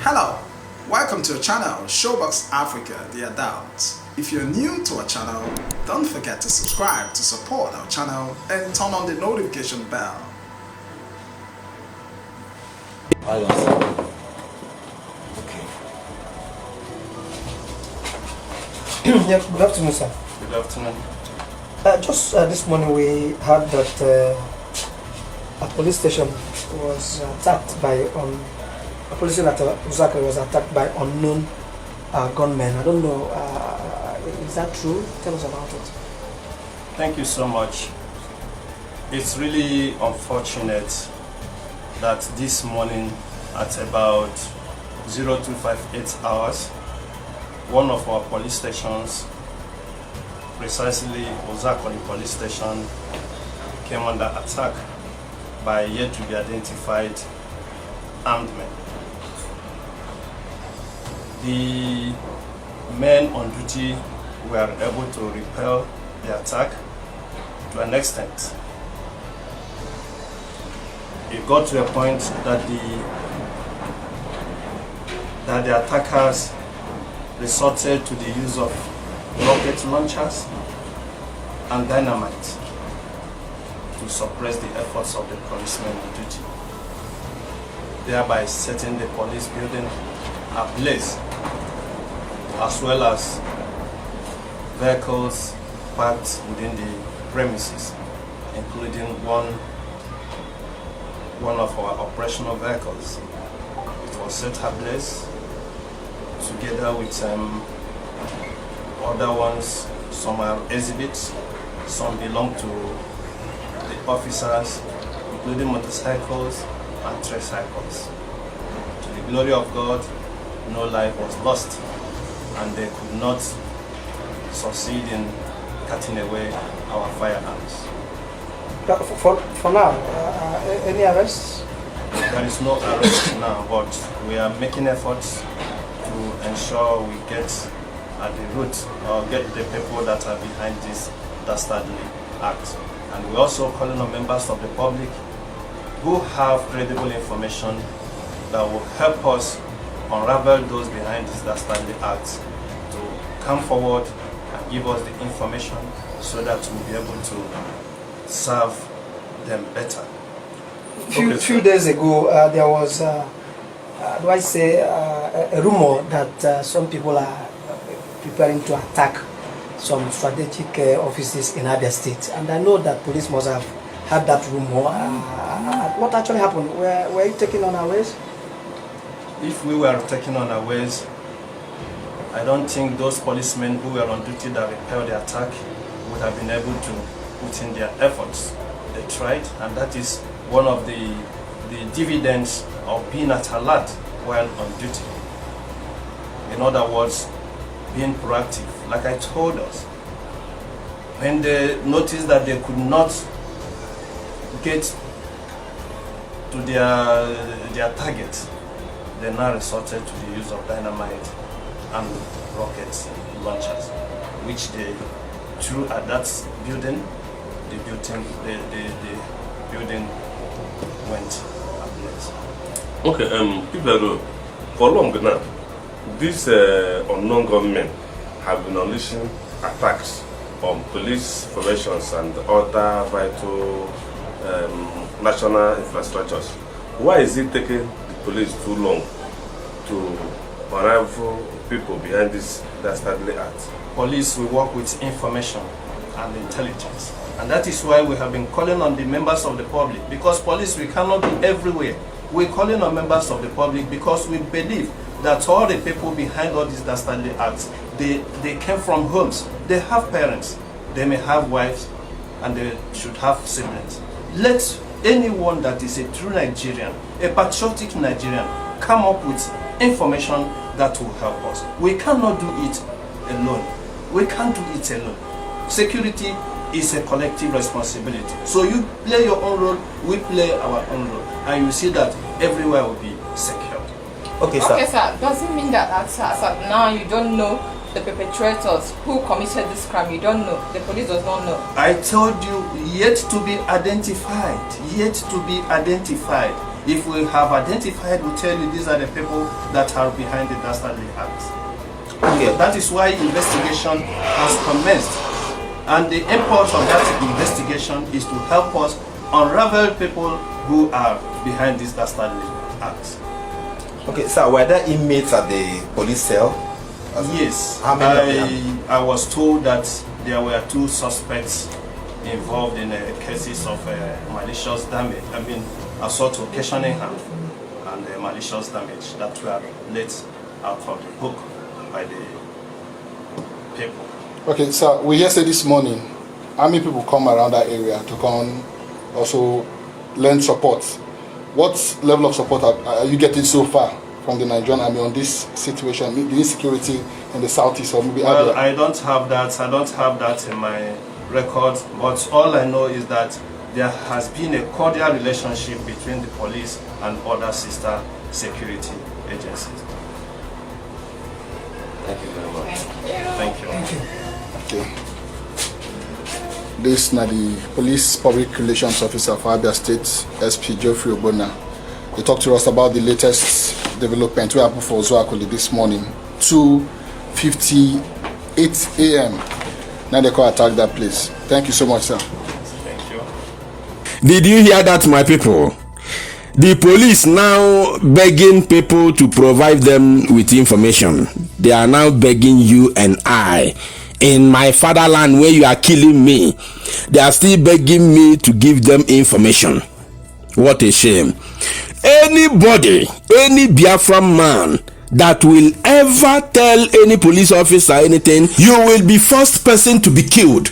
Hello, welcome to our channel Showbox Africa, the adults. If you're new to our channel, don't forget to subscribe to support our channel and turn on the notification bell. Okay. Yeah, good afternoon, sir. Good afternoon. Just this morning we heard that a police station was attacked by a police station at Osaka was attacked by unknown gunmen. I don't know. Is that true? Tell us about it. Thank you so much. It's really unfortunate that this morning at about 0258 hours, one of our police stations, precisely Osaka police station, came under attack by yet to be identified armed men. The men on duty were able to repel the attack to an extent. It got to a point that the attackers resorted to the use of rocket launchers and dynamite to suppress the efforts of the policemen on duty, thereby setting the police building ablaze, as well as vehicles parked within the premises, including one of our operational vehicles. It was set ablaze together with other ones. Some are exhibits, some belong to the officers, including motorcycles and tricycles. To the glory of God, no life was lost, and they could not succeed in cutting away our firearms. For now, any arrests? There is no arrest now, but we are making efforts to ensure we get at the root or get the people that are behind this dastardly act. And we're also calling on members of the public who have credible information that will help us unravel those behind this dastardly act to come forward and give us the information so that we'll be able to serve them better. Few days ago, there was, a rumor that some people are preparing to attack some strategic offices in Abia State, and I know that police must have had that rumor. What actually happened? Were you taken unawares? If we were taken unawares, I don't think those policemen who were on duty that repelled the attack would have been able to put in their efforts. They tried, and that is one of the dividends of being at alert while on duty. In other words, being proactive. Like I told us, when they noticed that they could not get to their target, they now resorted to the use of dynamite and rocket launchers, which they threw at that building. The building went ablaze. Okay, people, for long now, these unknown gunmen have been unleashing attacks on police formations and other vital national infrastructures. Why is it taking the police too long to unravel people behind this dastardly act? Police will work with information and intelligence, and that is why we have been calling on the members of the public, because police, we cannot be everywhere. We're calling on members of the public because we believe that all the people behind all these dastardly acts, they came from homes. They have parents, they may have wives, and they should have siblings. Let anyone that is a true Nigerian, a patriotic Nigerian, come up with information that will help us. We cannot do it alone. We can't do it alone. Security is a collective responsibility. So you play your own role, we play our own role, and you see that everywhere will be secured. Okay, sir. Does it mean that as now you don't know the perpetrators who committed this crime? You don't know. The police does not know. I told you, yet to be identified. Yet to be identified. If we have identified, we tell you these are the people that are behind the dastardly acts. Okay. That is why investigation has commenced. And the import of that investigation is to help us unravel people who are behind these dastardly acts. Okay, so were there inmates at the police cell? Yes. How many? I was told that there were 2 suspects involved in cases of malicious damage. I mean, assault to occasioning harm and malicious damage that were let out of the book by the people. Okay, so we yesterday this morning, how many people come around that area to come also lend support? What level of support are you getting so far from the Nigerian army on this situation, the insecurity in the southeast or maybe Well, Abia? I don't have that in my records, but all I know is that there has been a cordial relationship between the police and other sister security agencies. Thank you very much. Thank you. Okay. This is the police public relations officer for Abia State, SP Geoffrey Obona. They talked to us about the latest development we happened for Ozoakoli this morning, 2:58 a.m. Now they call attack that place. Thank you so much, sir. Thank you. Did you hear that, my people? The police now begging people to provide them with information. They are now begging you and I. In my fatherland where you are killing me, they are still begging me to give them information. What a shame. Anybody, any Biafra man that will ever tell any police officer anything, you will be first person to be killed.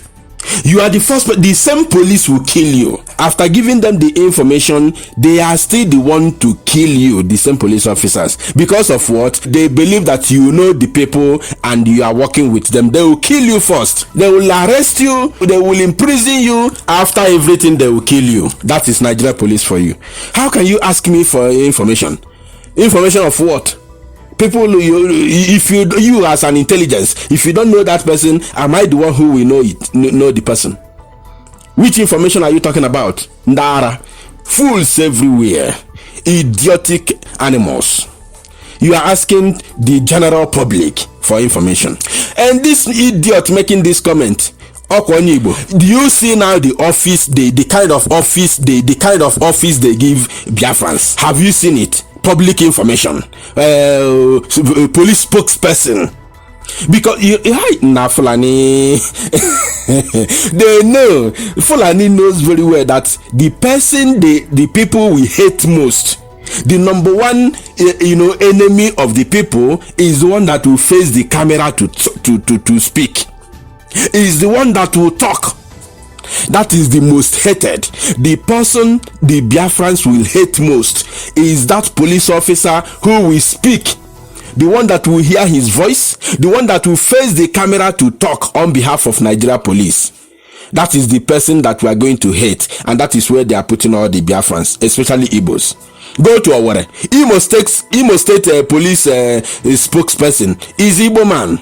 You are the first, the same police will kill you. After giving them the information, they are still the one to kill you, the same police officers. Because of what? They believe that you know the people and you are working with them. They will kill you first. They will arrest you. They will imprison you. After everything, they will kill you. That is Nigeria police for you. How can you ask me for information? Information of what? People, if you as an intelligence, if you don't know that person, am I the one who will know the person? Which information are you talking about? Ndara. Fools everywhere. Idiotic animals. You are asking the general public for information. And this idiot making this comment, do you see now the office, the kind of office, the kind of office they give Biafrans? Have you seen it? Public information, police spokesperson, because Fulani they know, Fulani knows very well that the person the people we hate most, the number one enemy of the people is the one that will face the camera to speak, is the one that will talk. That is the most hated. The person the Biafrans will hate most is that police officer who will speak, the one that will hear his voice, the one that will face the camera to talk on behalf of Nigeria police. That is the person that we are going to hate, and that is where they are putting all the Biafrans, especially Igbos. Go to Omeire. Imo State police spokesperson is Igbo man.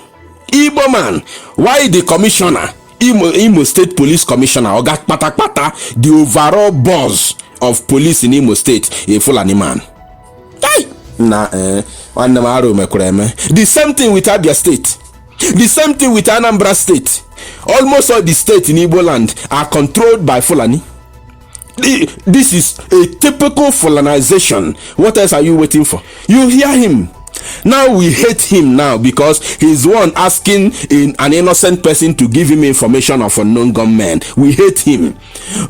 Igbo man. Why the commissioner? Imo State Police Commissioner Oga Kpatakpata, the overall boss of police in Imo State, a Fulani man. The same thing with Abia State. The same thing with Anambra State. Almost all the states in Igbo land are controlled by Fulani. This is a typical Fulanization. What else are you waiting for? You hear him. Now we hate him now because he's one asking an innocent person to give him information of unknown gunmen. We hate him.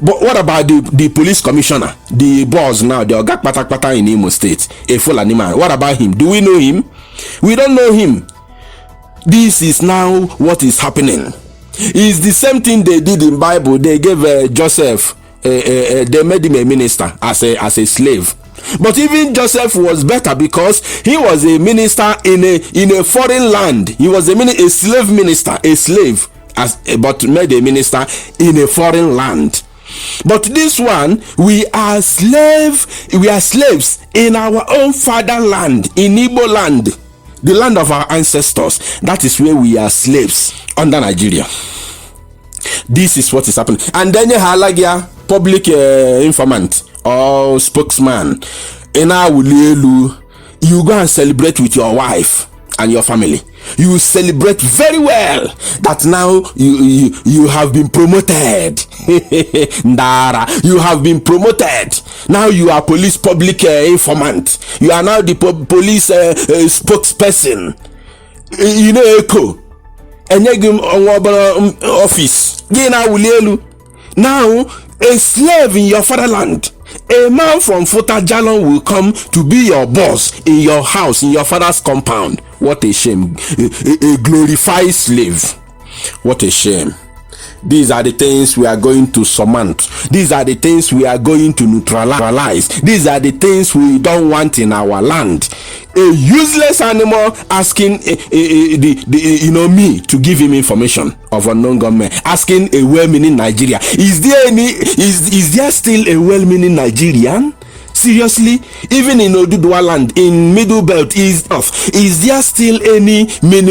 But what about the police commissioner, the boss now, the Oga Kpatakpata in Imo State, a Fulani man? What about him? Do we know him? We don't know him. This is now what is happening. It's the same thing they did in Bible. They gave Joseph, they made him a minister as a slave. But even Joseph was better because he was a minister in a foreign land. He was a slave minister, but made a minister in a foreign land. But this one, we are slaves in our own fatherland, in Igbo land, the land of our ancestors. That is where we are slaves under Nigeria. This is what is happening. And then you have like public informant. or spokesman, you go and celebrate with your wife and your family. You celebrate very well that now you have been promoted. Ndara, you have been promoted. Now you are police public informant. You are now the police spokesperson. You know, echo. Office. Now a slave in your fatherland, a man from Fota Jalon will come to be your boss in your house, in your father's compound. What a shame. A glorified slave. What a shame. These are the things we are going to surmount. These are the things we are going to neutralize. These are the things we don't want in our land. A useless animal asking me to give him information of unknown government, asking a well-meaning Nigeria. Is there still a well-meaning Nigerian? Seriously, even in Oduduwa land, in Middle Belt, is there still any meaning?